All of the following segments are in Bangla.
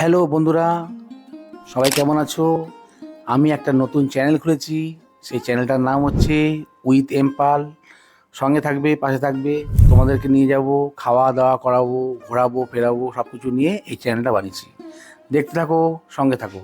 হ্যালো বন্ধুরা, সবাই কেমন আছো? আমি একটা নতুন চ্যানেল খুলেছি। সেই চ্যানেলটার নাম হচ্ছে উইথ এমপাল। সঙ্গে থাকবে, পাশে থাকবে। তোমাদেরকে নিয়ে যাব, খাওয়া দাওয়া করাবো, ঘোরাবো, ফেরাবো, সব কিছু নিয়ে এই চ্যানেলটা বানিয়েছি। দেখতে থাকো, সঙ্গে থাকো।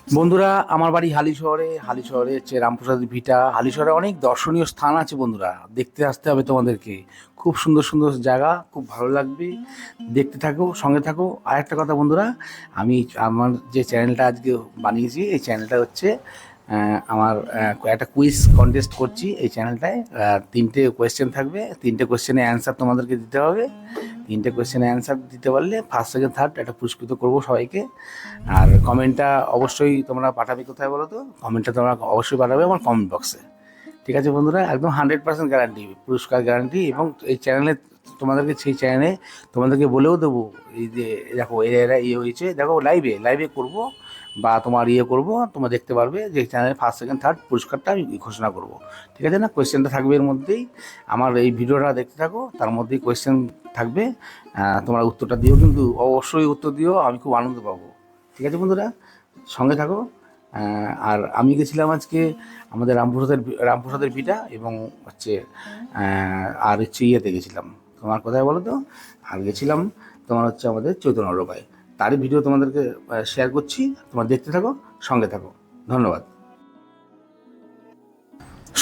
বন্ধুরা, আমার বাড়ি হালিশহরে। হালিশহরে হচ্ছে রামপ্রসাদ ভিটা। হালিশহরে অনেক দর্শনীয় স্থান আছে বন্ধুরা, দেখতে আসতে হবে তোমাদেরকে। খুব সুন্দর সুন্দর জায়গা, খুব ভালো লাগবে। দেখতে থাকো, সঙ্গে থাকো। আর একটা কথা বন্ধুরা, আমার যে চ্যানেলটা আজকে বানিয়েছি, এই চ্যানেলটা হচ্ছে আমার একটা কুইজ কন্টেস্ট করছি এই চ্যানেলটায়। তিনটে কোয়েশ্চেন থাকবে, তিনটে কোয়েশ্চেনের অ্যান্সার তোমাদেরকে দিতে হবে। তিনটে কোয়েশ্চেনের অ্যান্সার দিতে পারলে ফার্স্ট সেকেন্ড থার্ড একটা পুরস্কৃত করবো সবাইকে। আর কমেন্টটা অবশ্যই তোমরা পাঠাবে কোথায় বলো তো? কমেন্টটা তোমরা অবশ্যই পাঠাবে আমার কমেন্ট বক্সে। ঠিক আছে বন্ধুরা, একদম 100% গ্যারান্টি, পুরস্কার গ্যারান্টি। এবং এই চ্যানেলে সেই চ্যানেলে তোমাদেরকে বলেও দেবো, এই যে দেখো এরা ইয়ে হয়েছে, দেখো লাইভে লাইভে করবো বা তোমার ইয়ে করবো, তোমরা দেখতে পারবে যে চ্যানেলে ফার্স্ট সেকেন্ড থার্ড পুরস্কারটা আমি ঘোষণা করবো। ঠিক আছে না? কোয়েশ্চেনটা থাকবে এর মধ্যেই। আমার এই ভিডিওটা দেখতে থাকো, তার মধ্যেই কোয়েশ্চেন থাকবে। তোমরা উত্তরটা দিও, কিন্তু অবশ্যই উত্তর দিও, আমি খুব আনন্দ পাবো। ঠিক আছে বন্ধুরা, সঙ্গে থাকো। আর আমি গেছিলাম আজকে আমাদের রামপ্রসাদের ভিটা, এবং হচ্ছে আর হচ্ছে ইয়েতে গেছিলাম, তোমার কোথায় বলো তো? আর গেছিলাম তোমার হচ্ছে আমাদের চৈতন্য রোপায়। তারই ভিডিও তোমাদেরকে শেয়ার করছি। তোমরা দেখতে থাকো, সঙ্গে থাকো। ধন্যবাদ।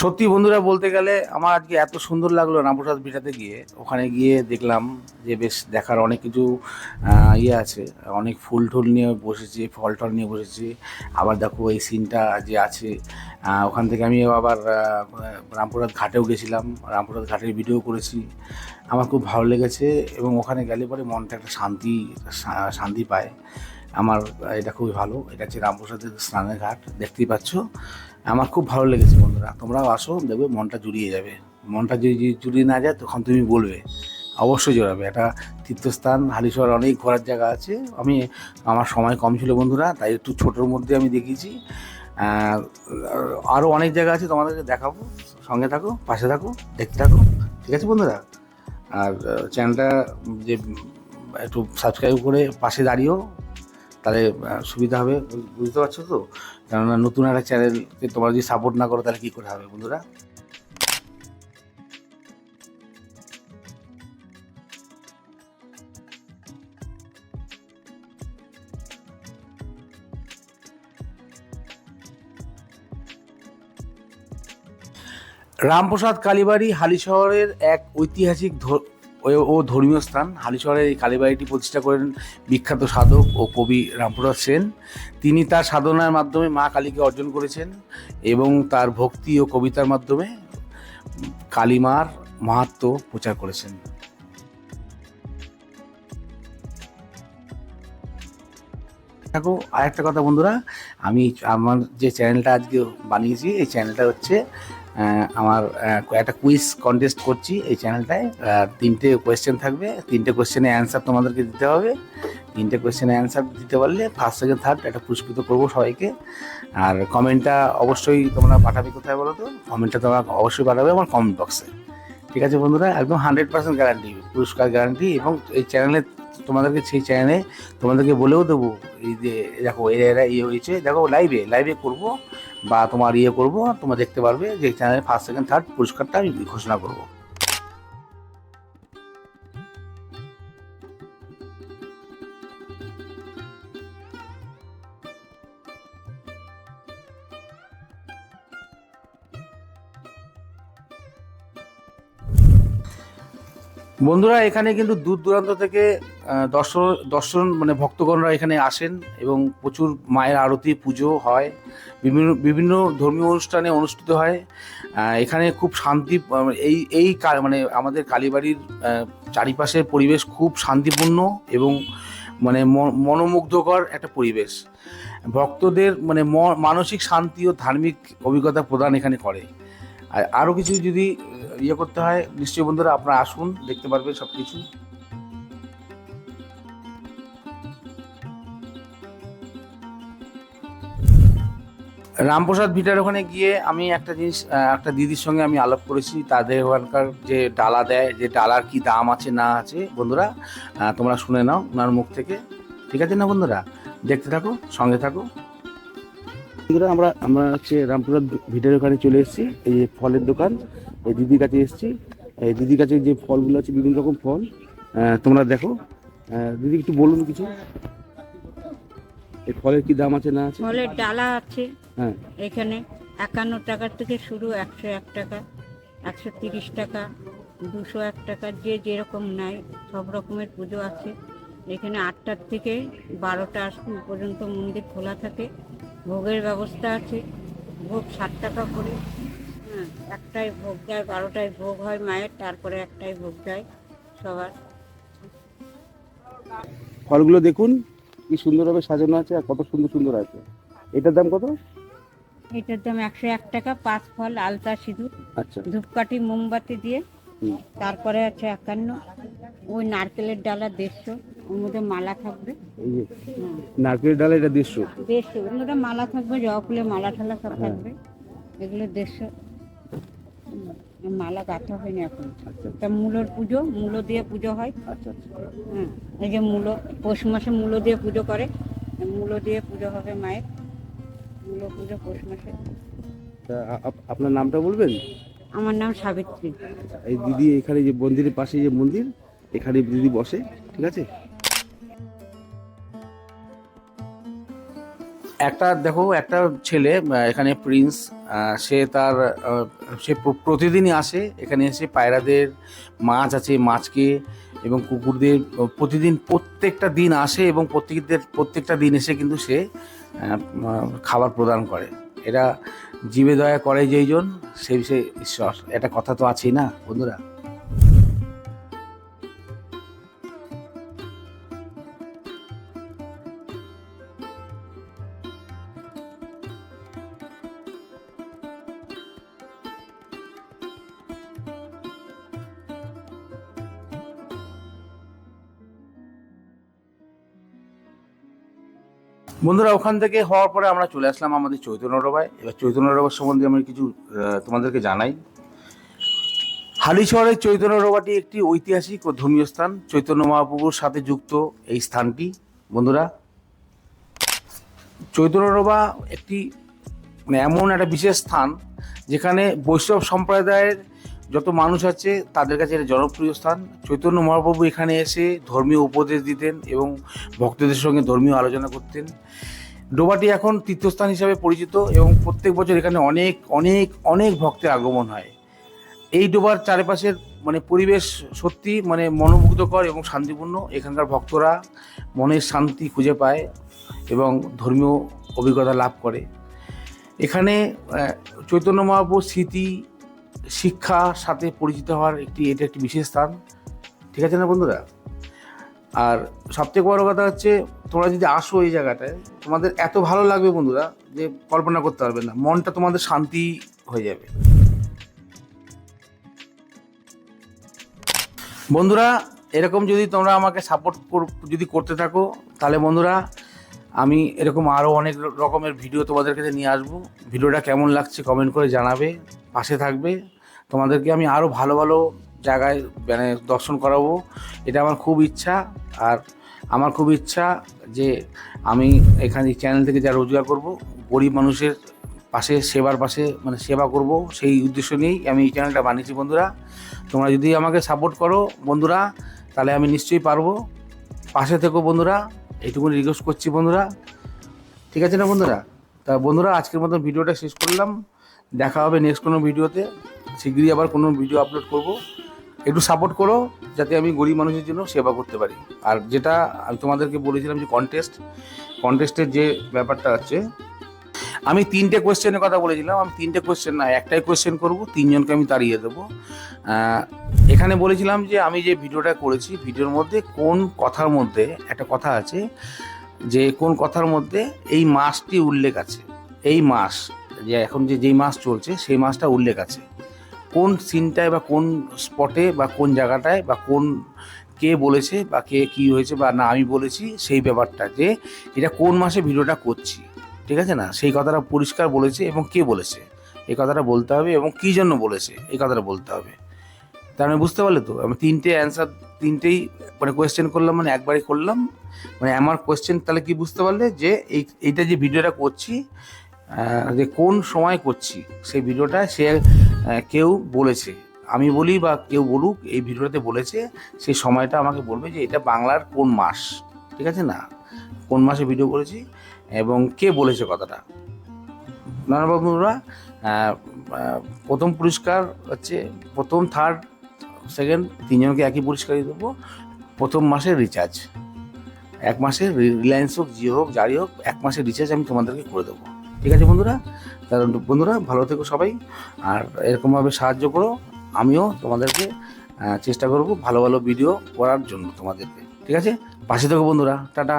সত্যি বন্ধুরা, বলতে গেলে আমার আজকে এত সুন্দর লাগলো রামপ্রসাদ ভিটাতে গিয়ে। ওখানে গিয়ে দেখলাম যে বেশ দেখার অনেক কিছু ইয়ে আছে। অনেক ফুল টুল নিয়ে বসেছি, ফল টল নিয়ে বসেছি। আবার দেখো এই সিনটা যে আছে, ওখান থেকে আমি আবার রামপুরহাট ঘাটেও গেছিলাম, রামপুরহাট ঘাটের ভিডিও করেছি। আমার খুব ভালো লেগেছে, এবং ওখানে গেলে পরে মনটা একটা শান্তি পায় আমার। এটা খুবই ভালো। এটা হচ্ছে রামপ্রসাদের স্নানের ঘাট, দেখতেই পাচ্ছ। আমার খুব ভালো লেগেছে বন্ধুরা, তোমরাও আসো, দেখবে মনটা জুড়িয়ে যাবে। মনটা যদি জুড়িয়ে না যায় তখন তুমি বলবে, অবশ্যই জড়াবে। একটা তীর্থস্থান, হালিশহর অনেক ঘোরার জায়গা আছে। আমার সময় কম ছিল বন্ধুরা, তাই একটু ছোটোর মধ্যে আমি দেখিয়েছি। আরও অনেক জায়গা আছে, তোমাদেরকে দেখাবো। সঙ্গে থাকো, পাশে থাকো, দেখতে থাকো। ঠিক আছে বন্ধুরা? আর চ্যানেলটা যে একটু সাবস্ক্রাইব করে পাশে দাঁড়িয়েও, তাহলে সুবিধা হবে। বুঝতে পারছো তো? কেননা নতুন একটা চ্যানেলকে তোমরা যদি সাপোর্ট না করো, তাহলে কী করে হবে বন্ধুরা? রামপ্রসাদ কালীবাড়ি হালিশহরের এক ঐতিহাসিক ও ধর্মীয় স্থান। হালিশহরের এই কালীবাড়িটি প্রতিষ্ঠা করেন বিখ্যাত সাধক ও কবি রামপ্রসাদ সেন। তিনি তার সাধনার মাধ্যমে মা কালীকে অর্জন করেছেন, এবং তার ভক্তি ও কবিতার মাধ্যমে কালীমার মাহাত্ম্য প্রচার করেছেন। থাকো। আর একটা কথা বন্ধুরা, আমার যে চ্যানেলটা আজকে বানিয়েছি, এই চ্যানেলটা হচ্ছে আমার একটা কুইজ কন্টেস্ট করছি এই চ্যানেলটায়। তিনটে কোয়েশ্চেন থাকবে, তিনটে কোয়েশ্চেনের অ্যান্সার তোমাদেরকে দিতে হবে। তিনটে কোয়েশ্চেনের অ্যান্সার দিতে পারলে ফার্স্ট সেকেন্ড থার্ড একটা পুরস্কৃত করবো সবাইকে। আর কমেন্টটা অবশ্যই তোমরা পাঠাবে কোথায় বলো তো? কমেন্টটা তোমরা অবশ্যই পাঠাবে আমার কমেন্ট বক্সে। ঠিক আছে বন্ধুরা, একদম 100% গ্যারান্টি, পুরস্কার গ্যারান্টি। এবং সেই চ্যানেলে তোমাদেরকে বলেও দেবো, এই যে দেখো এরা ইয়ে হয়েছে, দেখো লাইভে লাইভে করবো বা তোমার ইয়ে করবো, তোমরা দেখতে পারবে যে চ্যানেলে ফার্স্ট সেকেন্ড থার্ড পুরস্কারটা আমি ঘোষণা করবো। বন্ধুরা, এখানে কিন্তু দূর দূরান্ত থেকে দর্শন দর্শন মানে ভক্তগণরা এখানে আসেন, এবং প্রচুর মায়ের আরতি পুজো হয়। বিভিন্ন বিভিন্ন ধর্মীয় অনুষ্ঠানে অনুষ্ঠিত হয়। এখানে খুব শান্তি। মানে আমাদের কালীবাড়ির চারিপাশের পরিবেশ খুব শান্তিপূর্ণ, এবং মানে মনোমুগ্ধকর একটা পরিবেশ। ভক্তদের মানে মানসিক শান্তি ও ধার্মিক অভিজ্ঞতা প্রদান এখানে করে। আর আরও কিছু যদি ইয়ে করতে হয়, নিশ্চয়ই বন্ধুরা আপনারা আসুন, দেখতে পারবেন সব কিছু। রামপ্রসাদ ভিটার ওখানে গিয়ে আমি একটা জিনিস, একটা দিদির সঙ্গে আমি আলাপ করেছি। তাদের ওখানকার যে ডালা দেয়, যে ডালার কি দাম আছে না আছে বন্ধুরা, তোমরা শুনে নাও ওনার মুখ থেকে। ঠিক আছে না বন্ধুরা, দেখতে থাকো, সঙ্গে থাকো বন্ধুরা। আমরা আমরা হচ্ছে রামপ্রসাদ ভিটার ওখানে চলে এসেছি। এই যে ফলের দোকান, এই দিদির কাছে এসেছি। এই দিদির কাছে যে ফলগুলো আছে, বিভিন্ন রকম ফল, তোমরা দেখো। দিদি একটু বলুন কিছু, এই ফলের কি দাম আছে না আছে? ফলের ডালা আছে হ্যাঁ, এখানে 51 টাকার থেকে শুরু, 101 টাকা, 130 টাকা, 201 টাকা, যে যেরকম নেয় সব রকমের পুজো আছে এখানে। 8টার থেকে 12টা পর্যন্ত মন্দির খোলা থাকে। ভোগের ব্যবস্থা আছে, ভোগ 60 টাকা করে। হ্যাঁ, একটাই ভোগ দেয়, 12টায় ভোগ হয় মায়ের, তারপরে একটাই ভোগ দেয় সবার। ফলগুলো দেখুন কি সুন্দরভাবে সাজানো আছে, আর কত সুন্দর সুন্দর আছে। এটার দাম কত? এটার দাম 101 টাকা, 5 ফল, আলতা, সিঁদুর, আচ্ছা, ধূপকাঠি, মোমবাতি দিয়ে। হুম, তারপরে আছে 51, ওই নারকেলের ডালা 150, ওর মধ্যে মালা থাকবে। এই যে হুম, নারকেলের ডাল, এটা 150। 150, ওর মধ্যে মালা থাকবে, জবা ফুলের মালা ঠালা সব হ্যাঁ। থাকবে। এগুলো 150। মালা গাঁথা হয়নি এখন। আচ্ছা তা মূলোর পুজো, মূলো দিয়ে পুজো হয়। আচ্ছা আচ্ছা। হ্যাঁ, এই যে মূলো, পৌষ মাসে মূলো দিয়ে পুজো করে, মূলো দিয়ে পুজো হবে মায়ের। মূলো পুজো পৌষ মাসে। তা আপনার নামটা বলবেন? আমার নাম সাবিত্রী। এই দিদি এখানে যে মন্দিরের পাশে যে মন্দির, এখানে দিদি বসে। ঠিক আছে, একটা দেখো, একটা ছেলে এখানে প্রিন্স, সে তার সে প্রতিদিনই আসে এখানে, এসে পায়রাদের, মাছ আছে মাছকে এবং কুকুরদের প্রতিদিন প্রত্যেকটা দিন আসে, এবং প্রত্যেকটা দিন এসে কিন্তু সে খাবার প্রদান করে। এরা জীবে দয়া করে যেইজন, সেই বিষয়ে ঈশ্বর, এটা কথা তো আছেই না বন্ধুরা। বন্ধুরা, ওখান থেকে হওয়ার পরে আমরা চলে আসলাম আমাদের চৈতন্য ডোবায়। এবার চৈতন্য ডোবার সম্বন্ধে আমি কিছু তোমাদেরকে জানাই। হালিশহরের চৈতন্য ডোবাটি একটি ঐতিহাসিক ও ধর্মীয় স্থান। চৈতন্য মহাপ্রভুর সাথে যুক্ত এই স্থানটি বন্ধুরা। চৈতন্য ডোবা একটি এমন একটা বিশেষ স্থান, যেখানে বৈষ্ণব সম্প্রদায়ের যত মানুষ আছে তাদের কাছে এটা জনপ্রিয় স্থান। চৈতন্য মহাপ্রভু এখানে এসে ধর্মীয় উপদেশ দিতেন এবং ভক্তদের সঙ্গে ধর্মীয় আলোচনা করতেন। ডোবাটি এখন তীর্থস্থান হিসাবে পরিচিত, এবং প্রত্যেক বছর এখানে অনেক অনেক অনেক ভক্তের আগমন হয়। এই ডোবার চারপাশের পরিবেশ সত্যি মনোমুগ্ধকর এবং শান্তিপূর্ণ। এখানকার ভক্তরা মনের শান্তি খুঁজে পায় এবং ধর্মীয় অভিজ্ঞতা লাভ করে। এখানে চৈতন্য মহাপ্রভুর স্মৃতি, শিক্ষার সাথে পরিচিত হওয়ার এটা একটি বিশেষ স্থান। ঠিক আছে না বন্ধুরা? আর সবথেকে বড় কথা হচ্ছে, তোমরা যদি আসো এই জায়গাটায়, তোমাদের এত ভালো লাগবে বন্ধুরা যে কল্পনা করতে পারবে না। মনটা তোমাদের শান্তি হয়ে যাবে। বন্ধুরা, এরকম যদি তোমরা আমাকে সাপোর্ট যদি করতে থাকো, তাহলে বন্ধুরা আমি এরকম আরও অনেক রকমের ভিডিও তোমাদের কাছে নিয়ে আসবো। ভিডিওটা কেমন লাগছে কমেন্ট করে জানাবে, পাশে থাকবে। তোমাদেরকে আমি আরও ভালো ভালো জায়গায় দর্শন করাবো, এটা আমার খুব ইচ্ছা। আর আমার খুব ইচ্ছা যে আমি এখানে চ্যানেল থেকে যা রোজগার করব, গরিব মানুষের পাশে, সেবার পাশে সেবা করব, সেই উদ্দেশ্য নিয়েই আমি এই চ্যানেলটা বানিয়েছি বন্ধুরা। তোমরা যদি আমাকে সাপোর্ট করো বন্ধুরা, তাহলে আমি নিশ্চয়ই পারবো। পাশে থেকো বন্ধুরা, এইটুকুনি রিকোয়েস্ট করছি বন্ধুরা। ঠিক আছে না বন্ধুরা? তা বন্ধুরা, আজকের মতন ভিডিওটা শেষ করলাম। দেখা হবে নেক্সট কোনো ভিডিওতে। শীঘ্রই আবার কোনো ভিডিও আপলোড করব। একটু সাপোর্ট করো, যাতে আমি গরিব মানুষের জন্য সেবা করতে পারি। আর যেটা আমি তোমাদেরকে বলেছিলাম যে কন্টেস্টের যে ব্যাপারটা আছে, আমি 3টে কোয়েশ্চেনের কথা বলেছিলাম। আমি 3টে কোয়েশ্চেন না, একটাই কোয়েশ্চেন করব, 3জনকে আমি তাড়িয়ে দেবো। এখানে বলেছিলাম যে আমি যে ভিডিওটা করেছি, ভিডিওর মধ্যে কোন কথার মধ্যে একটা কথা আছে, যে কোন কথার মধ্যে এই মাসটি উল্লেখ আছে। এই মাস যে এখন যেই মাস চলছে, সেই মাসটা উল্লেখ আছে। কোন সিনটায় বা কোন স্পটে বা কোন জায়গাটায় বা কে বলেছে বা কে কী হয়েছে বা না আমি বলেছি, সেই ব্যাপারটা যে এটা কোন মাসে ভিডিওটা করছি। ঠিক আছে না? সেই কথাটা পরিষ্কার বলেছে এবং কে বলেছে এই কথাটা বলতে হবে, এবং কী জন্য বলেছে এই কথাটা বলতে হবে। তার মানে বুঝতে পারলে তো? আমি তিনটে অ্যান্সার, তিনটেই মানে কোয়েশ্চেন করলাম, মানে একবারই করলাম। মানে আমার কোয়েশ্চেন তাহলে কি বুঝতে পারলে যে এইটা যে ভিডিওটা করছি, যে কোন সময় করছি সেই ভিডিওটা সে কেউ বলেছে, আমি বলি বা কেউ বলুক এই ভিডিওটাতে বলেছে, সেই সময়টা আমাকে বলবে যে এটা বাংলার কোন মাস, ঠিক আছে না, কোন মাসে ভিডিও করেছি এবং কে বলেছে কথাটা। নানা বন্ধুরা, প্রথম পুরস্কার হচ্ছে, প্রথম, থার্ড, সেকেন্ড তিনজনকে একই পুরস্কারই দেবো। প্রথম মাসের রিচার্জ, এক মাসের রিলায়েন্স হোক, জিও হোক, যাই হোক, এক মাসের রিচার্জ আমি তোমাদেরকে করে দেবো। ঠিক আছে বন্ধুরা? কারণ বন্ধুরা ভালো থেকো সবাই, আর এরকমভাবে সাহায্য করো। আমিও তোমাদেরকে চেষ্টা করব ভালো ভালো ভিডিও করার জন্য তোমাদেরকে। ঠিক আছে? পাশে থেকো বন্ধুরা, টাটা।